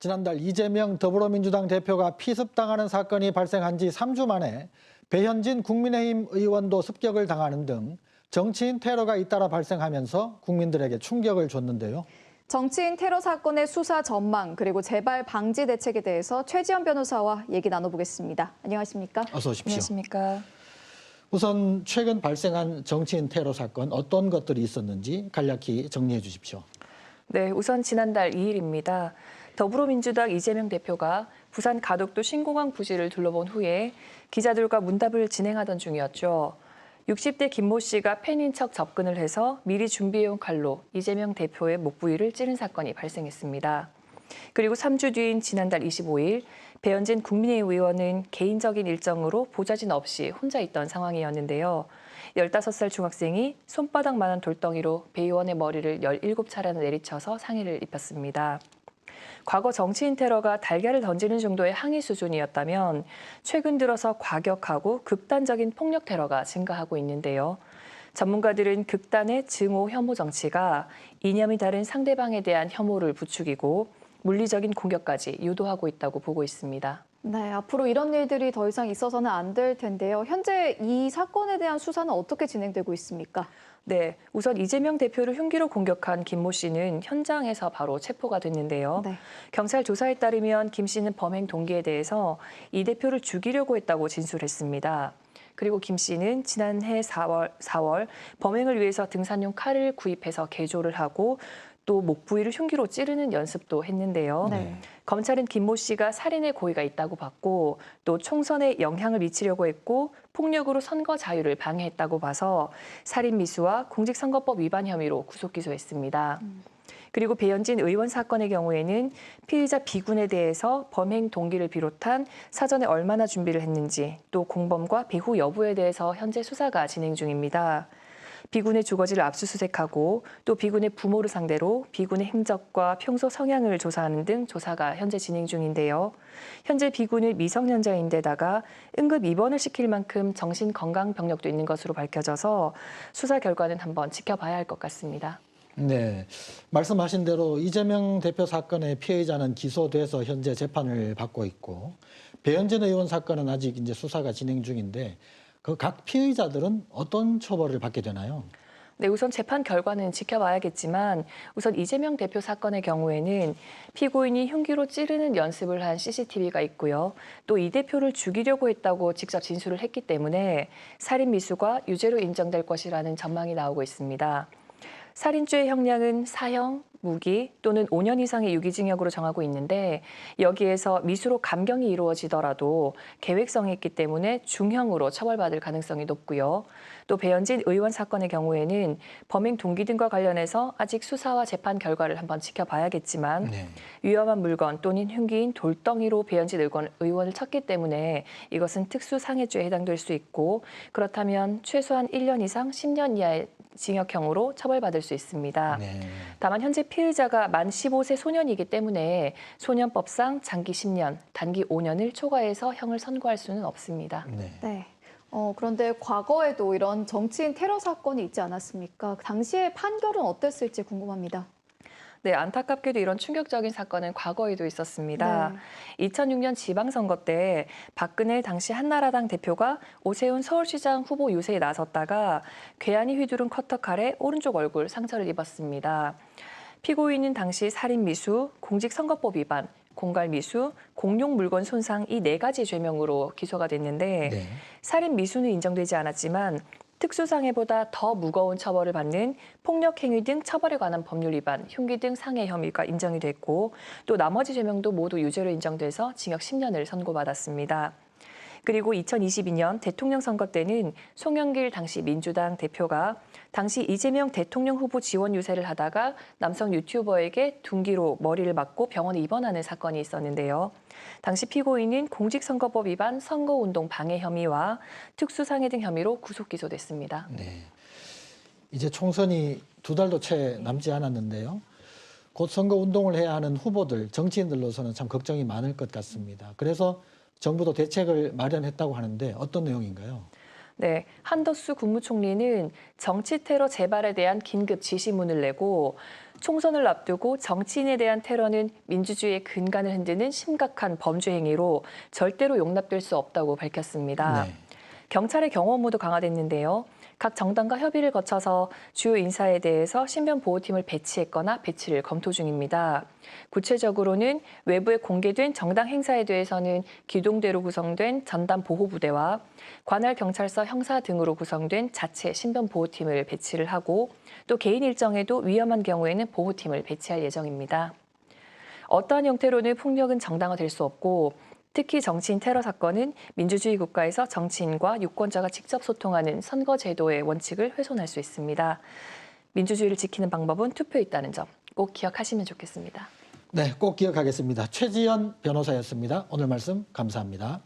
지난달 이재명 더불어민주당 대표가 피습당하는 사건이 발생한 지 3주 만에 배현진 국민의힘 의원도 습격을 당하는 등 정치인 테러가 잇따라 발생하면서 국민들에게 충격을 줬는데요. 정치인 테러 사건의 수사 전망 그리고 재발 방지 대책에 대해서 최지연 변호사와 얘기 나눠보겠습니다. 안녕하십니까? 어서 오십시오. 안녕하십니까? 우선 최근 발생한 정치인 테러 사건 어떤 것들이 있었는지 간략히 정리해 주십시오. 네, 우선 지난달 2일입니다. 더불어민주당 이재명 대표가 부산 가덕도 신공항 부지를 둘러본 후에 기자들과 문답을 진행하던 중이었죠. 60대 김모 씨가 팬인 척 접근을 해서 미리 준비해온 칼로 이재명 대표의 목 부위를 찌른 사건이 발생했습니다. 그리고 3주 뒤인 지난달 25일 배현진 국민의힘 의원은 개인적인 일정으로 보좌진 없이 혼자 있던 상황이었는데요. 15살 중학생이 손바닥만한 돌덩이로 배 의원의 머리를 17차례나 내리쳐서 상해를 입혔습니다. 과거 정치인 테러가 달걀을 던지는 정도의 항의 수준이었다면 최근 들어서 과격하고 극단적인 폭력 테러가 증가하고 있는데요. 전문가들은 극단의 증오 혐오 정치가 이념이 다른 상대방에 대한 혐오를 부추기고 물리적인 공격까지 유도하고 있다고 보고 있습니다. 네, 앞으로 이런 일들이 더 이상 있어서는 안 될 텐데요. 현재 이 사건에 대한 수사는 어떻게 진행되고 있습니까? 네, 우선 이재명 대표를 흉기로 공격한 김모 씨는 현장에서 바로 체포가 됐는데요. 네. 경찰 조사에 따르면 김 씨는 범행 동기에 대해서 이 대표를 죽이려고 했다고 진술했습니다. 그리고 김 씨는 지난해 4월 범행을 위해서 등산용 칼을 구입해서 개조를 하고 또 목 부위를 흉기로 찌르는 연습도 했는데요. 네. 검찰은 김모 씨가 살인의 고의가 있다고 봤고 또 총선에 영향을 미치려고 했고 폭력으로 선거 자유를 방해했다고 봐서 살인 미수와 공직선거법 위반 혐의로 구속 기소했습니다. 그리고 배현진 의원 사건의 경우에는 피의자 B군에 대해서 범행 동기를 비롯한 사전에 얼마나 준비를 했는지 또 공범과 배후 여부에 대해서 현재 수사가 진행 중입니다. B군의 주거지를 압수수색하고 또 B군의 부모를 상대로 B군의 행적과 평소 성향을 조사하는 등 조사가 현재 진행 중인데요. 현재 B군은 미성년자인데다가 응급 입원을 시킬 만큼 정신건강 병력도 있는 것으로 밝혀져서 수사 결과는 한번 지켜봐야 할 것 같습니다. 네, 말씀하신 대로 이재명 대표 사건의 피해자는 기소돼서 현재 재판을 받고 있고 배현진 의원 사건은 아직 이제 수사가 진행 중인데 그 각 피의자들은 어떤 처벌을 받게 되나요? 네, 우선 재판 결과는 지켜봐야겠지만 우선 이재명 대표 사건의 경우에는 피고인이 흉기로 찌르는 연습을 한 CCTV가 있고요. 또 이 대표를 죽이려고 했다고 직접 진술을 했기 때문에 살인 미수가 유죄로 인정될 것이라는 전망이 나오고 있습니다. 살인죄의 형량은 사형, 무기 또는 5년 이상의 유기징역으로 정하고 있는데 여기에서 미수로 감경이 이루어지더라도 계획성이 있기 때문에 중형으로 처벌받을 가능성이 높고요. 또 배현진 의원 사건의 경우에는 범행 동기 등과 관련해서 아직 수사와 재판 결과를 한번 지켜봐야겠지만 위험한 물건 또는 흉기인 돌덩이로 배현진 의원을 쳤기 때문에 이것은 특수상해죄에 해당될 수 있고 그렇다면 최소한 1년 이상 10년 이하의 징역형으로 처벌받을 수 있습니다. 다만 현재 피의자가 만 15세 소년이기 때문에 소년법상 장기 10년, 단기 5년을 초과해서 형을 선고할 수는 없습니다. 네. 그런데 과거에도 이런 정치인 테러 사건이 있지 않았습니까? 당시의 판결은 어땠을지 궁금합니다. 네, 안타깝게도 이런 충격적인 사건은 과거에도 있었습니다. 2006년 지방선거 때 박근혜 당시 한나라당 대표가 오세훈 서울시장 후보 유세에 나섰다가 괴한이 휘두른 커터칼에 오른쪽 얼굴 상처를 입었습니다. 피고인은 당시 살인미수, 공직선거법 위반, 공갈미수, 공용물건 손상 이 4가지 죄명으로 기소가 됐는데 살인미수는 인정되지 않았지만 특수상해보다 더 무거운 처벌을 받는 폭력행위 등 처벌에 관한 법률 위반, 흉기 등 상해 혐의가 인정이 됐고 또 나머지 죄명도 모두 유죄로 인정돼서 징역 10년을 선고받았습니다. 그리고 2022년 대통령 선거 때는 송영길 당시 민주당 대표가 당시 이재명 대통령 후보 지원 유세를 하다가 남성 유튜버에게 둔기로 머리를 맞고 병원에 입원하는 사건이 있었는데요. 당시 피고인은 공직선거법 위반 선거운동 방해 혐의와 특수상해 등 혐의로 구속 기소됐습니다. 네, 이제 총선이 2달도 채 남지 않았는데요. 곧 선거운동을 해야 하는 후보들, 정치인들로서는 참 걱정이 많을 것 같습니다. 그래서 정부도 대책을 마련했다고 하는데 어떤 내용인가요? 네, 한덕수 국무총리는 정치 테러 재발에 대한 긴급 지시문을 내고 총선을 앞두고 정치인에 대한 테러는 민주주의의 근간을 흔드는 심각한 범죄 행위로 절대로 용납될 수 없다고 밝혔습니다. 네. 경찰의 경호 업무도 강화됐는데요. 각 정당과 협의를 거쳐서 주요 인사에 대해서 신변 보호팀을 배치했거나 배치를 검토 중입니다. 구체적으로는 외부에 공개된 정당 행사에 대해서는 기동대로 구성된 전담 보호부대와 관할 경찰서 형사 등으로 구성된 자체 신변 보호팀을 배치를 하고 또 개인 일정에도 위험한 경우에는 보호팀을 배치할 예정입니다. 어떠한 형태로는 폭력은 정당화될 수 없고 특히 정치인 테러 사건은 민주주의 국가에서 정치인과 유권자가 직접 소통하는 선거 제도의 원칙을 훼손할 수 있습니다. 민주주의를 지키는 방법은 투표에 있다는 점 꼭 기억하시면 좋겠습니다. 네, 꼭 기억하겠습니다. 최지연 변호사였습니다. 오늘 말씀 감사합니다.